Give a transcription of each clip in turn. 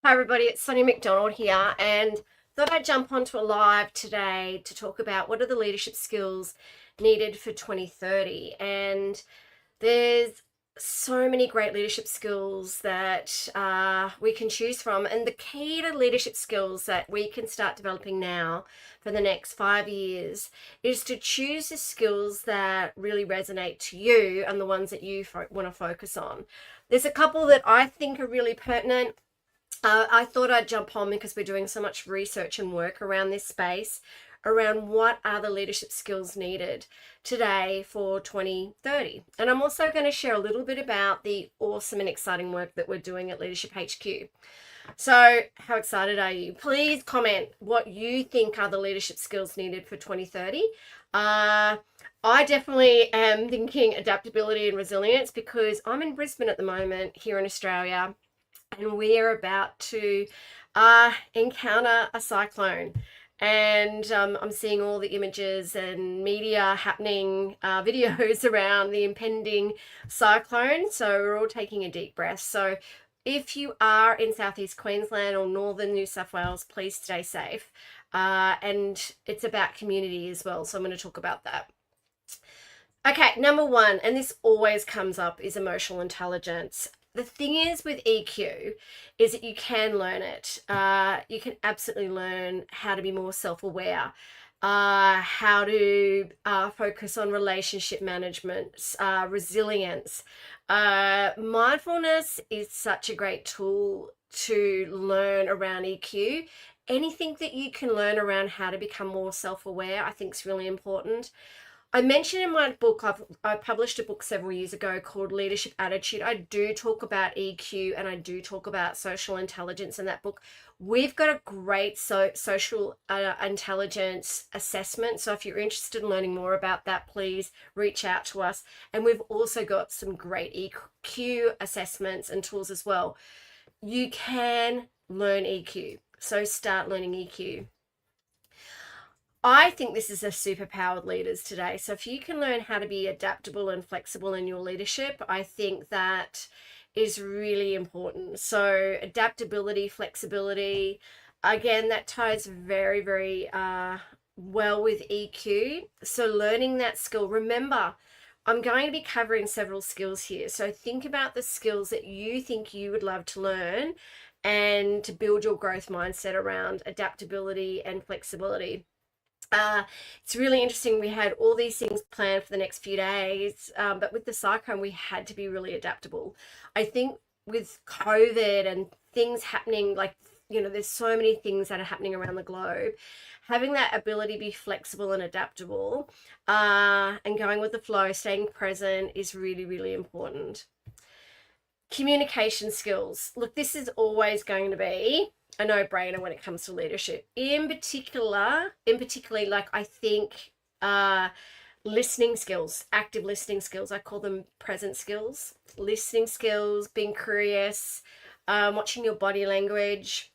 Hi everybody, it's Sonia McDonald here, and thought I'd jump onto a live today to talk about what are the leadership skills needed for 2030. And there's so many great leadership skills that we can choose from, and the key to leadership skills that we can start developing now for the next 5 years is to choose the skills that really resonate to you and the ones that you want to focus on. There's a couple that I think are really pertinent. I thought I'd jump on because we're doing so much research and work around this space, around what are the leadership skills needed today for 2030. And I'm also going to share a little bit about the awesome and exciting work that we're doing at Leadership HQ. So, how excited are you? Please comment what you think are the leadership skills needed for 2030. I definitely am thinking adaptability and resilience because I'm in Brisbane at the moment here in Australia, and we are about to encounter a cyclone. And I'm seeing all the images and media happening, videos around the impending cyclone. So we're all taking a deep breath. So if you are in southeast Queensland or northern New South Wales, please stay safe. And it's about community as well. So I'm going to talk about that. Okay, number one, and this always comes up, is emotional intelligence. The thing is with EQ is that you can learn it. You can absolutely learn how to be more self-aware, how to focus on relationship management, resilience. Mindfulness is such a great tool to learn around EQ. Anything that you can learn around how to become more self-aware, I think is really important. I mentioned in my book, I published a book several years ago called Leadership Attitude. I do talk about EQ and I do talk about social intelligence in that book. We've got a great social intelligence assessment. So if you're interested in learning more about that, please reach out to us. And we've also got some great EQ assessments and tools as well. You can learn EQ. So start learning EQ. I think this is a superpower of leaders today. So if you can learn how to be adaptable and flexible in your leadership, I think that is really important. So adaptability, flexibility, again, that ties very, very well with EQ. So learning that skill. Remember, I'm going to be covering several skills here. So think about the skills that you think you would love to learn and to build your growth mindset around adaptability and flexibility. It's really interesting. We had all these things planned for the next few days, but with the cyclone, we had to be really adaptable. I think with COVID and things happening, like, there's so many things that are happening around the globe. Having that ability to be flexible and adaptable and going with the flow, staying present is really, really important. Communication skills. Look, this is always going to be a no-brainer when it comes to leadership. In particularly, like, I think listening skills, active listening skills, I call them present skills. Listening skills, being curious, watching your body language,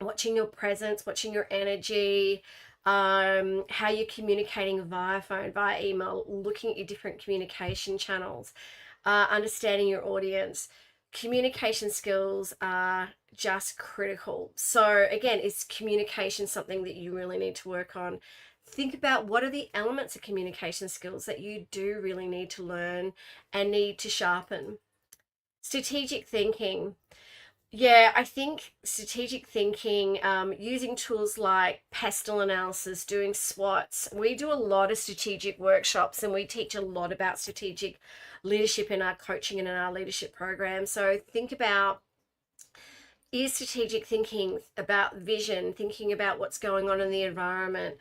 watching your presence, watching your energy, how you're communicating via phone, via email, looking at your different communication channels, understanding your audience. Communication skills are just critical. So again, is communication something that you really need to work on? Think about what are the elements of communication skills that you do really need to learn and need to sharpen. Strategic thinking. Yeah, I think strategic thinking, using tools like pestle analysis, doing SWOTs. We do a lot of strategic workshops and we teach a lot about strategic leadership in our coaching and in our leadership program. So think about, is strategic thinking about vision, thinking about what's going on in the environment,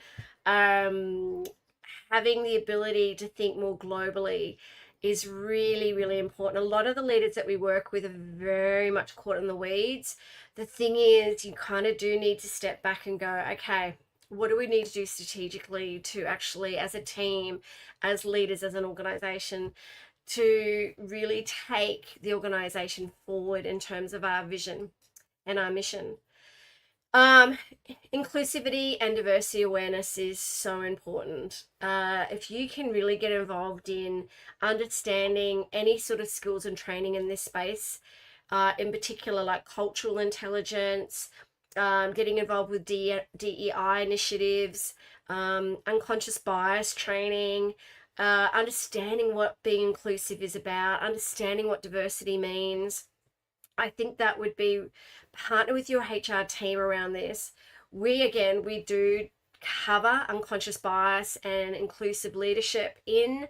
having the ability to think more globally is really, really important. A lot of the leaders that we work with are very much caught in the weeds. The thing is, you kind of do need to step back and go, okay, what do we need to do strategically to actually, as a team, as leaders, as an organization, to really take the organization forward in terms of our vision and our mission. Inclusivity and diversity awareness is so important. If you can really get involved in understanding any sort of skills and training in this space, in particular like cultural intelligence, getting involved with DEI initiatives, unconscious bias training, understanding what being inclusive is about, understanding what diversity means. I think that would be partner with your HR team around this. We do cover unconscious bias and inclusive leadership in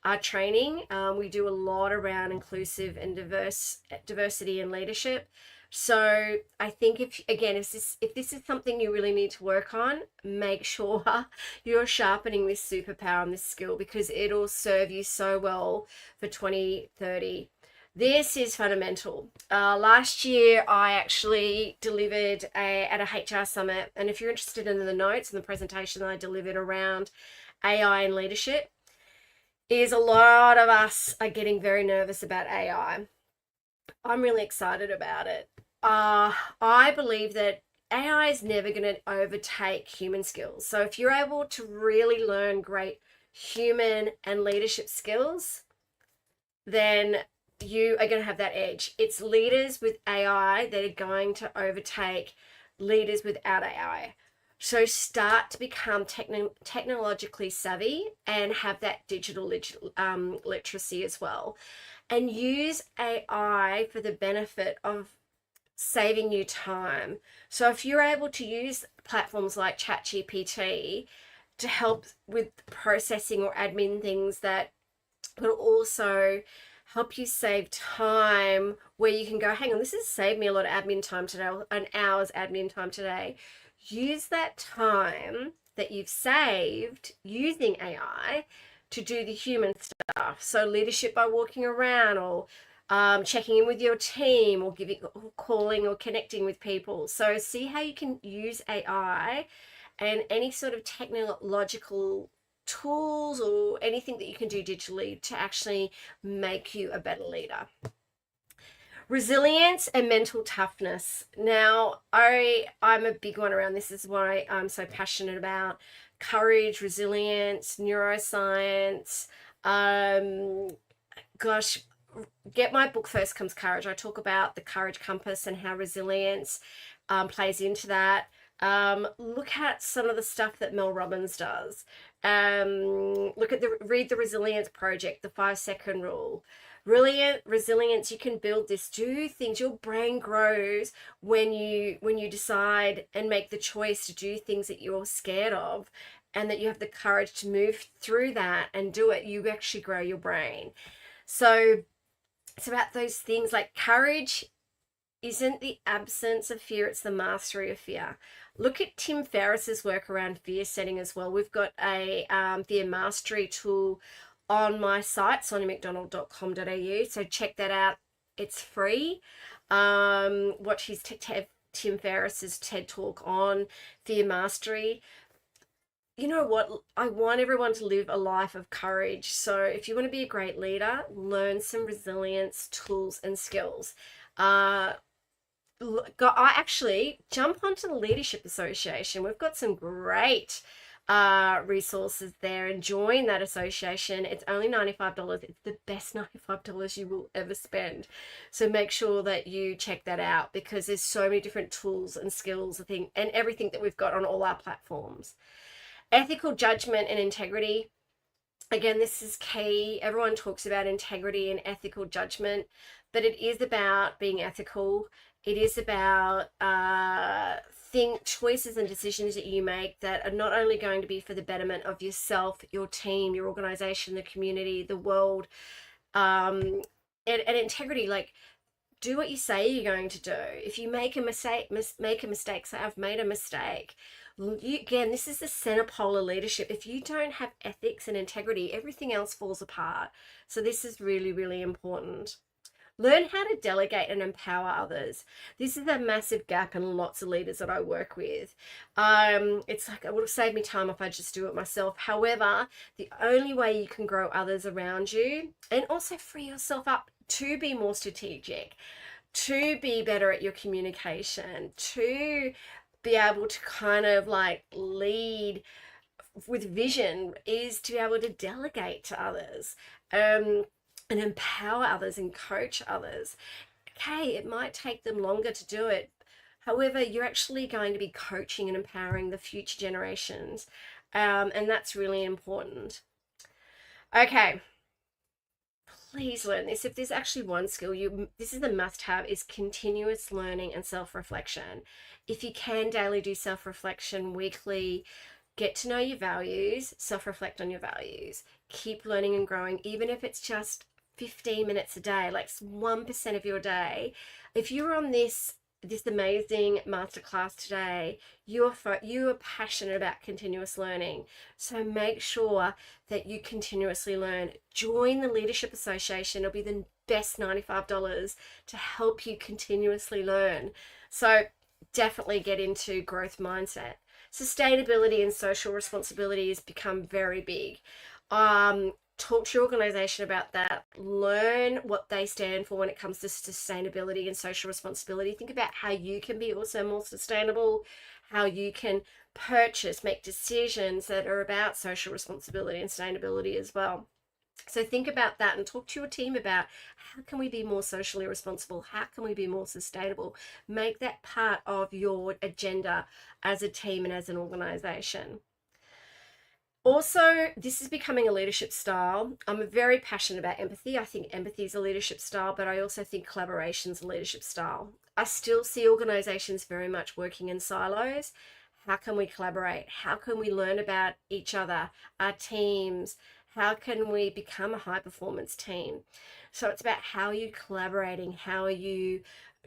our training. We do a lot around inclusive and diversity and leadership. So I think if this is something you really need to work on, make sure you're sharpening this superpower and this skill, because it'll serve you so well for 2030. This is fundamental. Last year, I actually delivered at a HR summit, and if you're interested in the notes and the presentation that I delivered around AI and leadership, is a lot of us are getting very nervous about AI. I'm really excited about it. I believe that AI is never going to overtake human skills. So if you're able to really learn great human and leadership skills, then you are going to have that edge. It's leaders with AI that are going to overtake leaders without AI. So start to become technologically savvy and have that digital literacy as well. And use AI for the benefit of saving you time. So if you're able to use platforms like ChatGPT to help with processing or admin things, that will also help you save time, where you can go, hang on, this has saved me a lot of admin time today, an hour's admin time today. Use that time that you've saved using AI to do the human stuff. So leadership by walking around, or checking in with your team, or calling or connecting with people. So see how you can use AI and any sort of technological tools or anything that you can do digitally to actually make you a better leader. Resilience and mental toughness. Now, I'm a big one around this. This is why I'm so passionate about courage, resilience, neuroscience. Gosh, get my book First Comes Courage. I talk about the courage compass and how resilience plays into that. Look at some of the stuff that Mel Robbins does. Read the Resilience Project, the 5-second rule. Resilience, you can build this. Do things. Your brain grows when you decide and make the choice to do things that you're scared of, and that you have the courage to move through that and do it. You actually grow your brain. So it's about those things. Like, courage isn't the absence of fear, it's the mastery of fear. Look at Tim Ferriss's work around fear setting as well. We've got a fear mastery tool on my site, soniamcdonald.com.au. So check that out. It's free. Watch his Tim Ferriss's TED Talk on fear mastery. You know what? I want everyone to live a life of courage. So if you want to be a great leader, learn some resilience tools and skills. I actually jump onto the Leadership Association. We've got some great resources there, and join that association. It's only $95. It's the best $95 you will ever spend. So make sure that you check that out, because there's so many different tools and skills, and everything that we've got on all our platforms. Ethical judgment and integrity. Again, this is key. Everyone talks about integrity and ethical judgment, but it is about being ethical. It is about choices and decisions that you make that are not only going to be for the betterment of yourself, your team, your organization, the community, the world, and integrity. Like, do what you say you're going to do. If you make a mistake, say, I've made a mistake. Again, this is the center pole of leadership. If you don't have ethics and integrity, everything else falls apart. So this is really, really important. Learn how to delegate and empower others. This is a massive gap in lots of leaders that I work with. It's like, it would have saved me time if I just do it myself. However, the only way you can grow others around you, and also free yourself up to be more strategic, to be better at your communication, to be able to kind of like lead with vision, is to be able to delegate to others. And empower others and coach others. okay, it might take them longer to do it. However, you're actually going to be coaching and empowering the future generations. And that's really important. Okay, please learn this. If there's actually one skill this is a must have, is continuous learning and self-reflection. If you can daily do self-reflection weekly, get to know your values, self-reflect on your values, keep learning and growing, even if it's just 15 minutes a day, like 1% of your day. If you're on this amazing masterclass today, you are passionate about continuous learning. So make sure that you continuously learn. Join the Leadership Association. It'll be the best $95 to help you continuously learn. So definitely get into growth mindset. Sustainability and social responsibility has become very big. Talk to your organization about that. Learn what they stand for when it comes to sustainability and social responsibility. Think about how you can be also more sustainable, how you can make decisions that are about social responsibility and sustainability as well. So think about that and talk to your team about how can we be more socially responsible? How can we be more sustainable? Make that part of your agenda as a team and as an organization. Also, this is becoming a leadership style. I'm very passionate about empathy. I think empathy is a leadership style, but I also think collaboration is a leadership style. I still see organizations very much working in silos. How can we collaborate? How can we learn about each other, our teams? How can we become a high performance team? So it's about how are you collaborating? How are you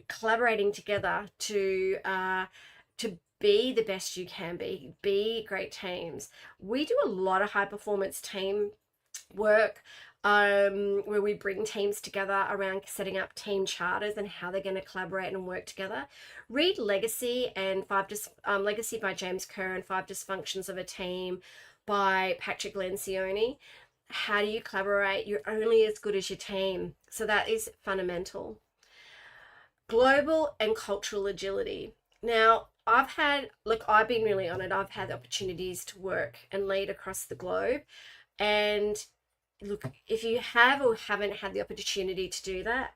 collaborating together to be the best you can be great teams. We do a lot of high performance team work where we bring teams together around setting up team charters and how they're going to collaborate and work together. Read Legacy and Legacy by James Kerr and Five Dysfunctions of a Team by Patrick Lencioni. How do you collaborate? You're only as good as your team. So that is fundamental. Global and cultural agility. Now, I've been really honored. I've had opportunities to work and lead across the globe. And look, if you have or haven't had the opportunity to do that,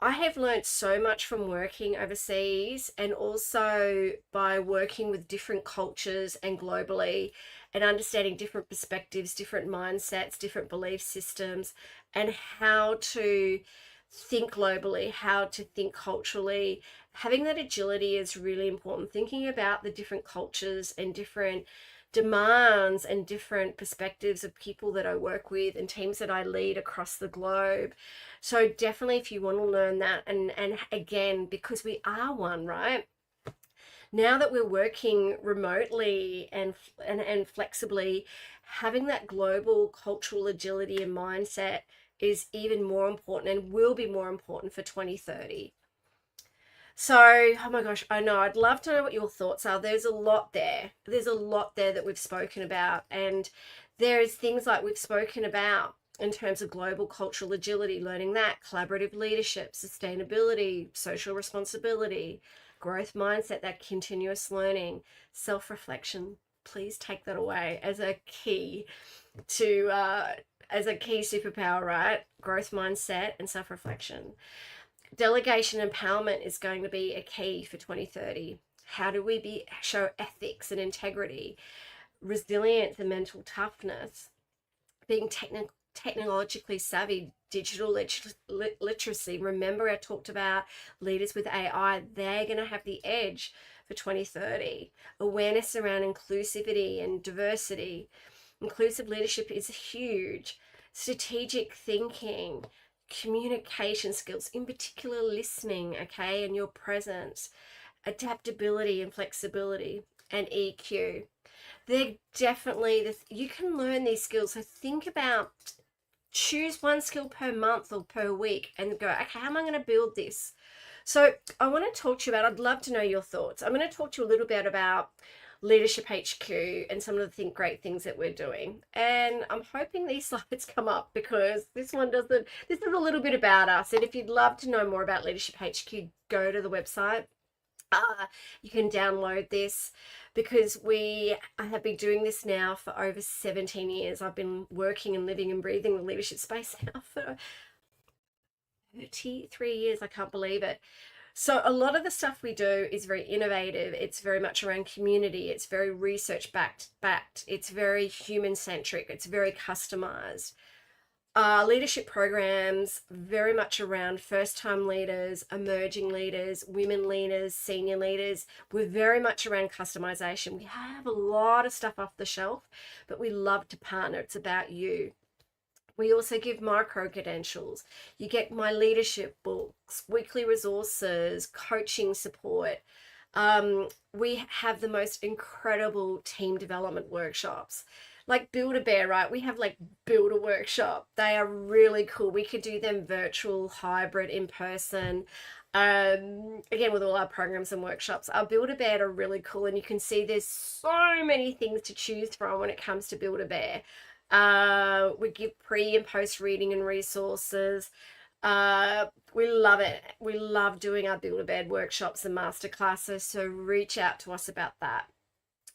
I have learned so much from working overseas and also by working with different cultures and globally and understanding different perspectives, different mindsets, different belief systems, and how to think globally, how to think culturally. Having that agility is really important. Thinking about the different cultures and different demands and different perspectives of people that I work with and teams that I lead across the globe. So definitely if you want to learn that, and again, because we are one, right? Now that we're working remotely and flexibly, having that global cultural agility and mindset is even more important and will be more important for 2030. So, oh my gosh, I know. I'd love to know what your thoughts are. There's a lot there. There's a lot there that we've spoken about. And there's things like we've spoken about in terms of global cultural agility, learning that, collaborative leadership, sustainability, social responsibility, growth mindset, that continuous learning, self-reflection. Please take that away as a key to as a key superpower, right? Growth mindset and self-reflection. Delegation empowerment is going to be a key for 2030. How do we show ethics and integrity, resilience and mental toughness, being technologically savvy, digital literacy. Remember, I talked about leaders with AI. They're going to have the edge for 2030. Awareness around inclusivity and diversity. Inclusive leadership is huge. Strategic thinking, communication skills, in particular listening, okay, and your presence, adaptability and flexibility, and EQ. They're definitely, you can learn these skills. So think about, choose one skill per month or per week and go, okay, how am I going to build this? So I want to talk to you about, I'd love to know your thoughts. I'm going to talk to you a little bit about Leadership HQ and some of the great things that we're doing. And I'm hoping these slides come up because this is a little bit about us. And if you'd love to know more about Leadership HQ, go to the website. You can download this because I have been doing this now for over 17 years. I've been working and living and breathing the leadership space now for 33 years. I can't believe it. So a lot of the stuff we do is very innovative. It's very much around community. It's very research backed. It's very human centric. It's very customized. Leadership programs very much around first time leaders, emerging leaders, women leaders, senior leaders. We're very much around customization. We have a lot of stuff off the shelf, but we love to partner. It's about you. We also give micro credentials. You get my leadership books, weekly resources, coaching support. We have the most incredible team development workshops. Like Build a Bear, right? We have like Build a Workshop. They are really cool. We could do them virtual, hybrid, in person. Again, with all our programs and workshops, our Build a Bear are really cool, and you can see there's so many things to choose from when it comes to Build a Bear. We give pre and post reading and resources. We love it. We love doing our Build a Bed workshops and masterclasses, so reach out to us about that.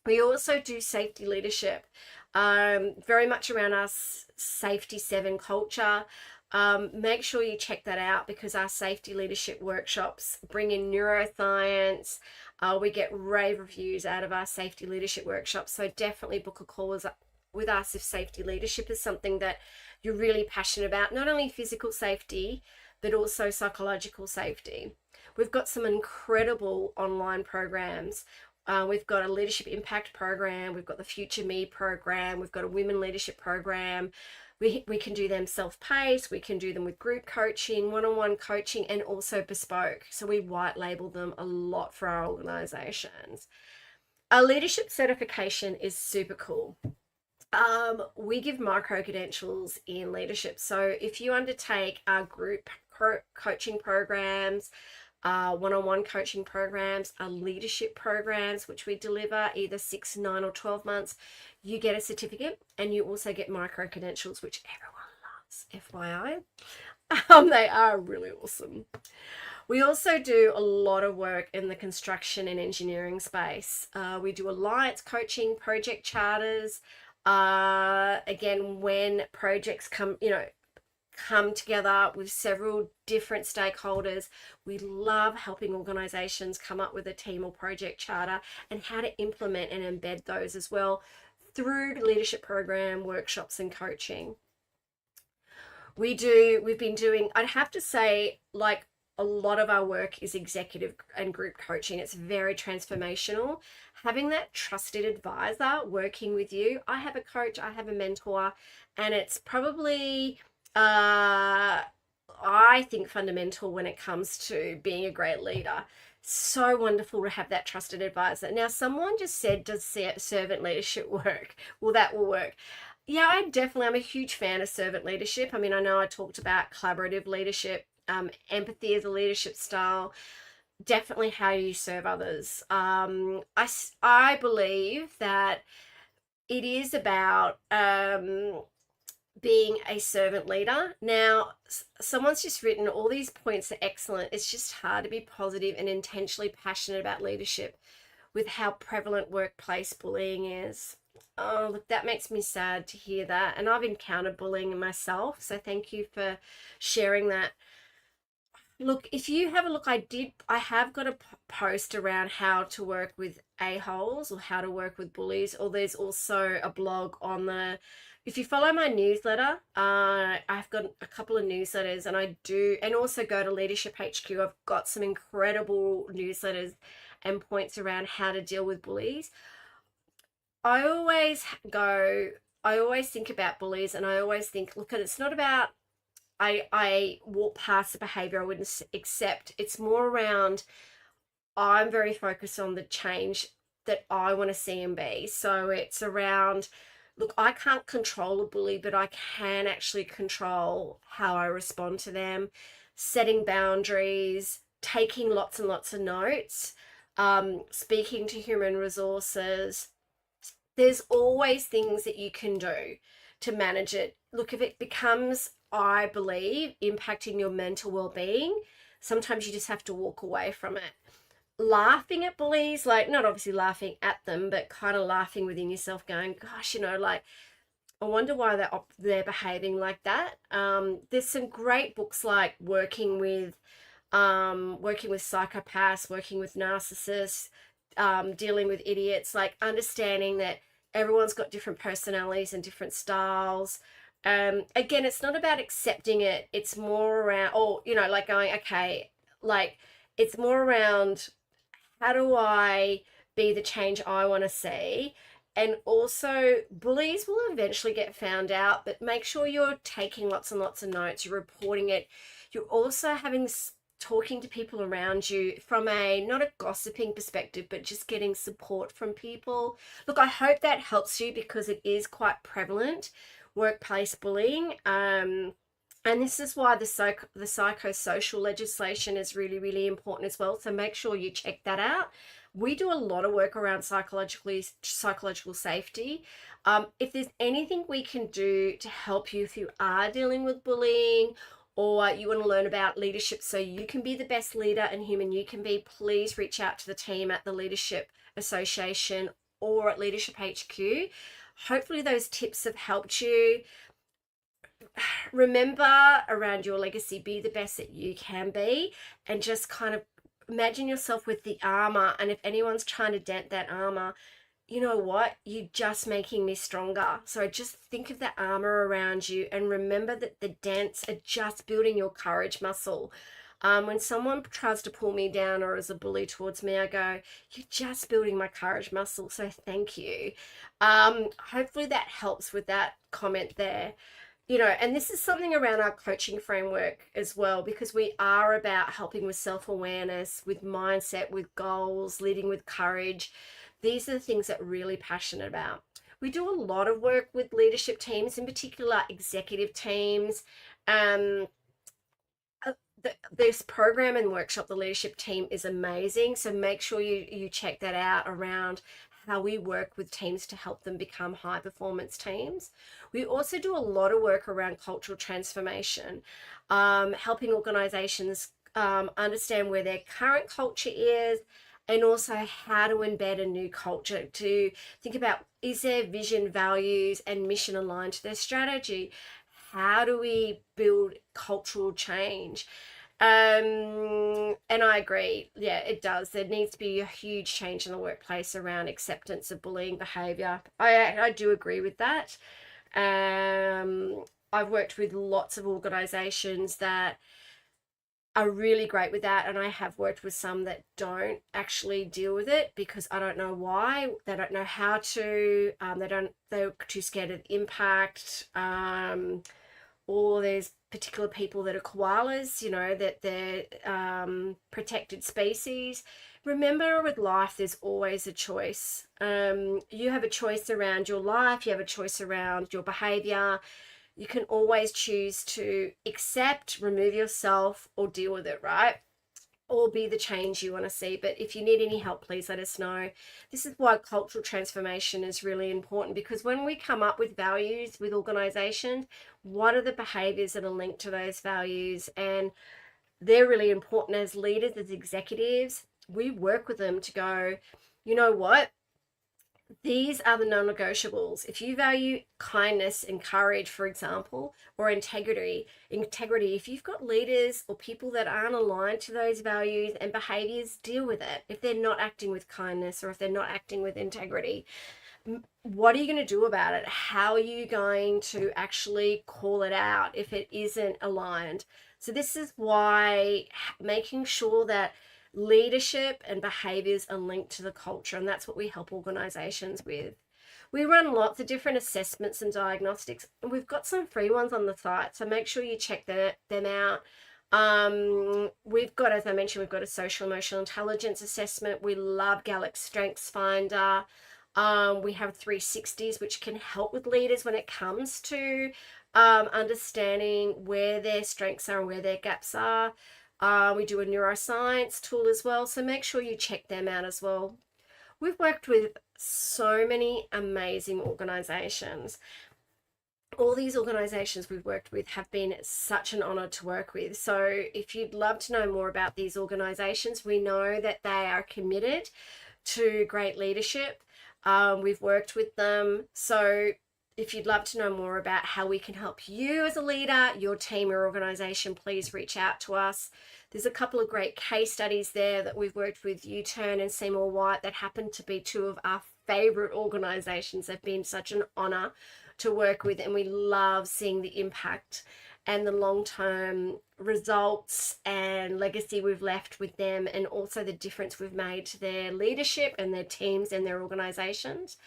We also do safety leadership, very much around our Safety 7 culture. Make sure you check that out, because our safety leadership workshops bring in neuroscience. We get rave reviews out of our safety leadership workshops, so definitely book a call with us if safety leadership is something that you're really passionate about, not only physical safety, but also psychological safety. We've got some incredible online programs. We've got a leadership impact program. We've got the Future Me program. We've got a women leadership program. We can do them self-paced. We can do them with group coaching, one-on-one coaching, and also bespoke. So we white label them a lot for our organizations. Our leadership certification is super cool. We give micro credentials in leadership. So if you undertake our group coaching programs, one-on-one coaching programs, our leadership programs, which we deliver either 6, 9, or 12 months, you get a certificate, and you also get micro credentials, which everyone loves, FYI. They are really awesome. We also do a lot of work in the construction and engineering space. We do alliance coaching, project charters. Again, when projects come together with several different stakeholders, we love helping organizations come up with a team or project charter and how to implement and embed those as well through leadership program, workshops, and coaching. We've been doing, I'd have to say, like, a lot of our work is executive and group coaching. It's very transformational. Having that trusted advisor working with you. I have a coach, I have a mentor, and it's probably, I think, fundamental when it comes to being a great leader. So wonderful to have that trusted advisor. Now, someone just said, does servant leadership work? Well, that will work. Yeah, I'm a huge fan of servant leadership. I mean, I know I talked about collaborative leadership. Empathy as a leadership style, definitely how you serve others. I believe that it is about being a servant leader. Now, someone's just written, all these points are excellent. It's just hard to be positive and intentionally passionate about leadership with how prevalent workplace bullying is. Oh, look, that makes me sad to hear that. And I've encountered bullying myself, so thank you for sharing that. Look, if you have a look, I have got a post around how to work with a-holes or how to work with bullies, or there's also a blog on if you follow my newsletter, I've got a couple of newsletters, and also go to Leadership HQ. I've got some incredible newsletters and points around how to deal with bullies. I always think about bullies, and I always think, look, it's not about, I walk past the behavior I wouldn't accept. It's more around, I'm very focused on the change that I want to see and be. So it's around, look, I can't control a bully, but I can actually control how I respond to them, setting boundaries, taking lots and lots of notes, speaking to human resources. There's always things that you can do to manage it. Look, if it becomes, I believe, impacting your mental well-being, sometimes you just have to walk away from it. Laughing at bullies, like, not obviously laughing at them, but kind of laughing within yourself, going, gosh, like, I wonder why they're behaving like that. There's some great books like working with psychopaths, working with narcissists, dealing with idiots, like understanding that everyone's got different personalities and different styles. Again, it's not about accepting it. It's more around, or, like going, okay, like it's more around how do I be the change I want to see? And also, bullies will eventually get found out, but make sure you're taking lots and lots of notes, you're reporting it. You're also talking to people around you from a not a gossiping perspective, but just getting support from people. Look, I hope that helps you because it is quite prevalent, workplace bullying. And this is why the psychosocial legislation is really, really important as well. So make sure you check that out. We do a lot of work around psychological safety. If there's anything we can do to help you if you are dealing with bullying, or you want to learn about leadership so you can be the best leader and human you can be, please reach out to the team at the Leadership Association or at Leadership HQ. Hopefully those tips have helped you. Remember around your legacy, be the best that you can be, and just kind of imagine yourself with the armor. And if anyone's trying to dent that armor, you know what? You're just making me stronger. So just think of the armor around you and remember that the dents are just building your courage muscle. When someone tries to pull me down or is a bully towards me, I go, you're just building my courage muscle. So thank you. Hopefully that helps with that comment there. And this is something around our coaching framework as well, because we are about helping with self-awareness, with mindset, with goals, leading with courage. These are the things that we're really passionate about. We do a lot of work with leadership teams, in particular executive teams. This program and workshop, the leadership team, is amazing. So make sure you check that out around how we work with teams to help them become high performance teams. We also do a lot of work around cultural transformation, helping organizations understand where their current culture is, and also how to embed a new culture, to think about, is their vision, values, and mission aligned to their strategy? How do we build cultural change? And I agree. Yeah, it does. There needs to be a huge change in the workplace around acceptance of bullying behavior. I do agree with that. I've worked with lots of organizations that are really great with that, and I have worked with some that don't actually deal with it because I don't know why. They don't know how to. They're too scared of impact. Or there's particular people that are koalas, that they're protected species. Remember, with life, there's always a choice. You have a choice around your life. You have a choice around your behavior. You can always choose to accept, remove yourself, or deal with it, right? Or be the change you want to see. But if you need any help, please let us know. This is why cultural transformation is really important, because when we come up with values with organizations, what are the behaviors that are linked to those values? And they're really important as leaders, as executives. We work with them to go, you know what? These are the non-negotiables. If you value kindness and courage, for example, or integrity, if you've got leaders or people that aren't aligned to those values and behaviors, deal with it. If they're not acting with kindness or if they're not acting with integrity, what are you going to do about it? How are you going to actually call it out if it isn't aligned? So this is why making sure that leadership and behaviors are linked to the culture, and that's what we help organizations with. We run lots of different assessments and diagnostics, and we've got some free ones on the site, so make sure you check them out. We've got, as I mentioned, we've got a social emotional intelligence assessment. We love Gallup Strengths Finder. We have 360s, which can help with leaders when it comes to understanding where their strengths are and where their gaps are. We do a neuroscience tool as well, so make sure you check them out as well. We've worked with so many amazing organizations. All these organizations we've worked with have been such an honor to work with. So if you'd love to know more about these organizations, we know that they are committed to great leadership. We've worked with them. So If you'd love to know more about how we can help you as a leader, your team or organization, please reach out to us. There's a couple of great case studies there that we've worked with U-Turn and Seymour White that happen to be two of our favorite organizations. They've been such an honor to work with, and we love seeing the impact and the long-term results and legacy we've left with them, and also the difference we've made to their leadership and their teams and their organizations.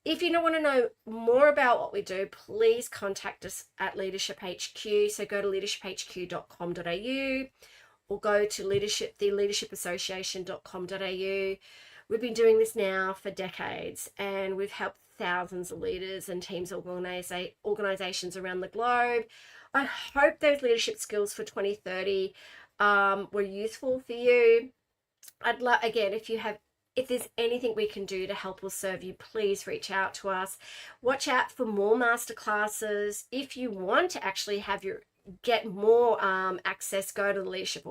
If you don't want to know more about what we do, please contact us at Leadership HQ. So go to leadershiphq.com.au or go to theleadershipassociation.com.au. We've been doing this now for decades, and we've helped thousands of leaders and teams, organizations around the globe. I hope those leadership skills for 2030 were useful for you. I'd love, again, if there's anything we can do to help or serve you, please reach out to us. Watch out for more masterclasses. If you want to actually get more access, go to the Leadership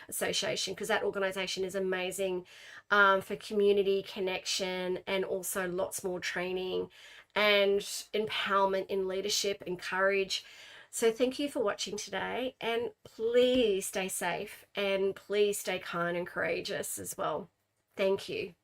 Association, because that organization is amazing for community connection and also lots more training and empowerment in leadership and courage. So thank you for watching today, and please stay safe and please stay kind and courageous as well. Thank you.